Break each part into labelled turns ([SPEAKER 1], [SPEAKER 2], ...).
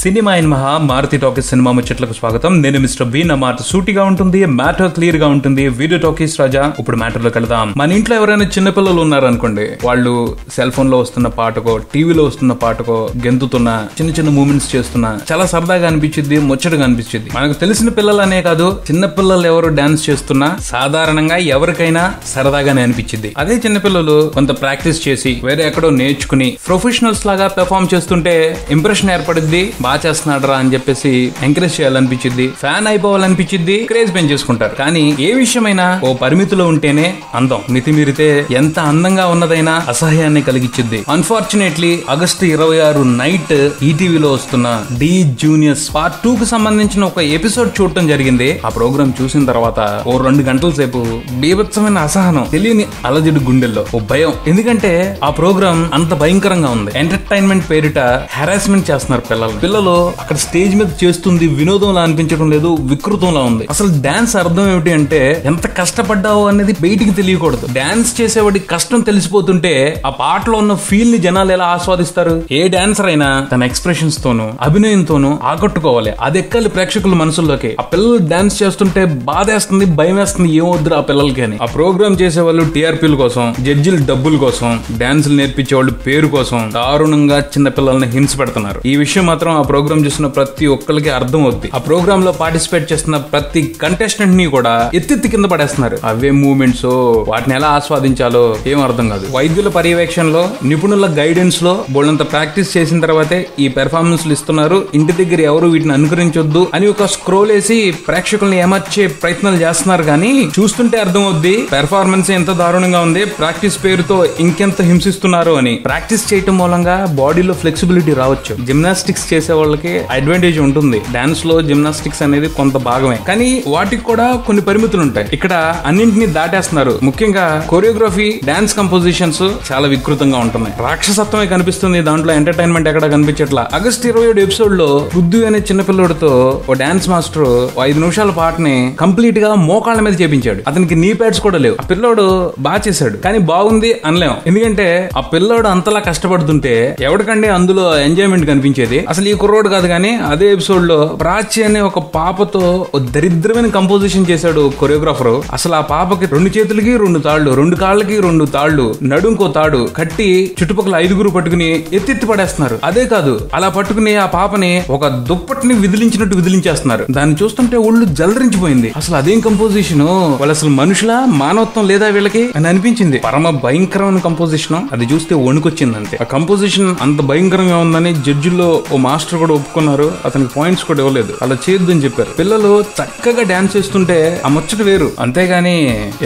[SPEAKER 1] Cinema in మహా Maruti talkies cinema ముచ్చట్లకు స్వాగతం. నేను మిస్టర్ బి. నా మాట సూటిగా ఉంటుంది, మ్యాటర్ క్లియర్ గా ఉంటుంది. వీడియో టాకీస్ రాజా. ఇప్పుడు మ్యాటర్ లోకి వెళ్దాం. మన ఇంట్లో ఎవరైనా చిన్నపిల్లలు ఉన్నారనుకోండి, వాళ్ళు సెల్ ఫోన్ లో వస్తున్న పాటకో టీవీలో వస్తున్న పాటకో గెంతుతున్నా చిన్న చిన్న మూమెంట్స్ చేస్తున్నా చాలా సరదాగా అనిపించింది, ముచ్చటగా అనిపించింది. మనకు తెలిసిన పిల్లలనే కాదు, చిన్న పిల్లలు ఎవరు డాన్స్ చేస్తున్నా సాధారణంగా ఎవరికైనా సరదాగానే అనిపించింది. అదే చిన్నపిల్లలు కొంత ప్రాక్టీస్ చేసి వేరే ఎక్కడో నేర్చుకుని ప్రొఫెషనల్స్ లాగా పెర్ఫార్మ్ చేస్తుంటే ఇంప్రెషన్ ఏర్పడింది. బాగా చేస్తున్నాడు రా అని చెప్పేసి ఎంకరేజ్ చేయాలనిపించింది, ఫ్యాన్ అయిపోవాలనిపించింది, క్రేజ్ పెంచేసుకుంటారు. కానీ ఏ విషయమైనా ఓ పరిమితిలో ఉంటేనే అందం. మితిమీరితే ఎంత అందంగా ఉన్నదైనా అసహ్యాన్ని కలిగించింది. అన్ఫార్చునేట్లీ ఆగస్టు 26 నైట్ ఈటీవీలో వస్తున్న డి జూనియర్స్ పార్ట్ 2 కు సంబంధించిన ఒక ఎపిసోడ్ చూడటం జరిగింది. ఆ ప్రోగ్రామ్ చూసిన తర్వాత ఓ 2 గంటల సేపు బీభత్సమైన అసహనం, తెలియని అలజడి, గుండెల్లో ఓ భయం. ఎందుకంటే ఆ ప్రోగ్రామ్ అంత భయంకరంగా ఉంది. ఎంటర్టైన్మెంట్ పేరిట హెరాస్మెంట్ చేస్తున్నారు పిల్లలు. అక్కడ స్టేజ్ మీద చేస్తుంది వినోదంలా అనిపించడం లేదు, వికృతంలా ఉంది. అసలు డాన్స్ అర్థం ఏమిటి అంటే ఎంత కష్టపడ్డావు అనేది బయటికి తెలియకూడదు. డాన్స్ చేసేవాడి కష్టం తెలిసిపోతుంటే ఆ పాటలో ఉన్న ఫీల్ ని జనాలు ఎలా ఆస్వాదిస్తారు? ఏ డాన్సర్ అయినా తన ఎక్స్ప్రెషన్స్ తోను అభినయంతోనూ ఆకట్టుకోవాలి. అది ఎక్కాలి ప్రేక్షకుల మనసుల్లోకి. ఆ పిల్లలు డాన్స్ చేస్తుంటే బాధేస్తుంది, భయం వేస్తుంది, ఏమొద్దు ఆ పిల్లలకి అని. ఆ ప్రోగ్రామ్ చేసే వాళ్ళు టీఆర్పీల కోసం, జడ్జిల డబ్బుల కోసం, డాన్సులు నేర్పించే వాళ్ళు పేరు కోసం దారుణంగా చిన్న పిల్లల్ని హింస పెడుతున్నారు. ఈ విషయం మాత్రం ఆ ప్రోగ్రామ్ చూసిన ప్రతి ఒక్కరికి అర్థం అవుద్ది. ఆ ప్రోగ్రామ్ లో పార్టిసిపేట్ చేస్తున్న ప్రతి కంటెస్టెంట్ ని కూడా ఎత్తి కింద పడేస్తున్నారు. అవే మూమెంట్స్, వాటిని ఎలా ఆస్వాదించాలో ఏం అర్థం కాదు. వైద్యుల పర్యవేక్షణలో, నిపుణుల గైడెన్స్ లో బోళ్ళంత ప్రాక్టీస్ చేసిన తర్వాతే ఈ పెర్ఫార్మెన్స్ ఇస్తున్నారు. ఇంటి దగ్గర ఎవరు వీటిని అనుకరించొద్దు అని ఒక స్క్రోల్ వేసి ప్రేక్షకుల్ని ఏమర్చే ప్రయత్నాలు చేస్తున్నారు. కానీ చూస్తుంటే అర్థం అవుద్ది పెర్ఫార్మెన్స్ ఎంత దారుణంగా ఉంది, ప్రాక్టీస్ పేరుతో ఇంకెంత హింసిస్తున్నారు అని. ప్రాక్టీస్ చేయటం మూలంగా బాడీలో ఫ్లెక్సిబిలిటీ రావచ్చు. జిమ్నాస్టిక్స్ చేసే వాళ్ళకి అడ్వాంటేజ్ ఉంటుంది. డాన్స్ లో జిమ్నాస్టిక్స్ అనేది కొంత భాగమే, కానీ వాటికి కూడా కొన్ని పరిమితులు ఉంటాయి. ఇక్కడ అన్నింటినీ దాటేస్తున్నారు. ముఖ్యంగా కొరియోగ్రఫీ, డాన్స్ కంపోజిషన్స్ చాలా వికృతంగా ఉంటున్నాయి. రాక్షసత్వమే కనిపిస్తుంది దాంట్లో, ఎంటర్టైన్మెంట్ ఎక్కడ కనిపించట్లా. ఆగస్టు 27 ఎపిసోడ్ లో పృథ్వీ అనే చిన్న పిల్లోడితో ఓ డాన్స్ మాస్టర్ 5 నిమిషాల పాటని కంప్లీట్ గా మోకాళ్ళ మీద చేపించాడు. అతనికి నీ ప్యాడ్స్ కూడా లేవు. ఆ పిల్లోడు బాగా చేశాడు, కానీ బాగుంది అనలేం. ఎందుకంటే ఆ పిల్లోడు అంతలా కష్టపడుతుంటే ఎవరికండి అందులో ఎంజాయ్మెంట్ కనిపించేది? అసలు ఈ కుర్రోడు కాదు. కానీ అదే ఎపిసోడ్ లో ప్రాచి అనే ఒక పాపతో ఓ దరిద్రమైన కంపోజిషన్ చేశాడు కొరియోగ్రాఫర్. అసలు ఆ పాపకి 2 చేతులకి 2 తాళ్లు, 2 కాళ్ళకి 2 తాళ్లు, నడుంకో తాడు కట్టి చుట్టుపక్కల 5 పట్టుకుని ఎత్తి పడేస్తున్నారు. అదే కాదు, అలా పట్టుకుని ఆ పాపని ఒక దుప్పటిని విదిలించినట్టు విదిలించేస్తున్నారు. దాన్ని చూస్తుంటే ఒళ్ళు జలరించిపోయింది. అసలు అదేం కంపోజిషన్? వాళ్ళు అసలు మనుషుల మానవత్వం లేదా వీళ్ళకి అని అనిపించింది. పరమ భయంకరమైన కంపోజిషన్. అది చూస్తే వణుకొచ్చింది అంతే. ఆ కంపోజిషన్ అంత భయంకరంగా ఉందని జడ్జిల్లో ఓ మాస్టర్ కూడా ఒప్పుకున్నారు. అతనికి పాయింట్స్ కూడా ఇవ్వలేదు, అలా చేయొద్దని చెప్పారు. పిల్లలు చక్కగా డాన్స్ చేస్తుంటే ఆ ముచ్చట వేరు. అంతేగాని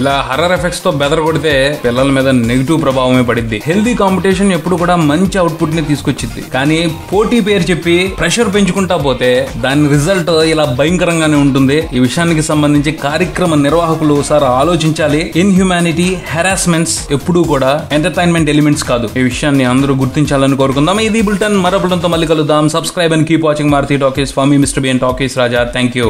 [SPEAKER 1] ఇలా హర్రర్ ఎఫెక్ట్స్ తో బెదర కొడితే పిల్లల మీద నెగిటివ్ ప్రభావమే పడిద్ది. హెల్దీ కాంపిటీషన్ ఎప్పుడు కూడా మంచి అవుట్పుట్ ని తీసుకొచ్చింది. కానీ పోటీ పేరు చెప్పి ప్రెషర్ పెంచుకుంటా పోతే దాని రిజల్ట్ ఇలా భయంకరంగానే ఉంటుంది. ఈ విషయానికి సంబంధించి కార్యక్రమ నిర్వాహకులు సార్ ఆలోచించాలి. ఇన్హ్యూమానిటీ, హెరాస్మెంట్స్ ఎప్పుడూ కూడా ఎంటర్టైన్మెంట్ ఎలిమెంట్స్ కాదు. ఈ విషయాన్ని అందరూ గుర్తించాలని కోరుకుందాం. ఇది బులెటిన్. మరో బులెటిన్తో మళ్ళీ కలుద్దాం. Subscribe and keep watching Maruti Talkies. For me, Mr. B and Talkies Raja. Thank you.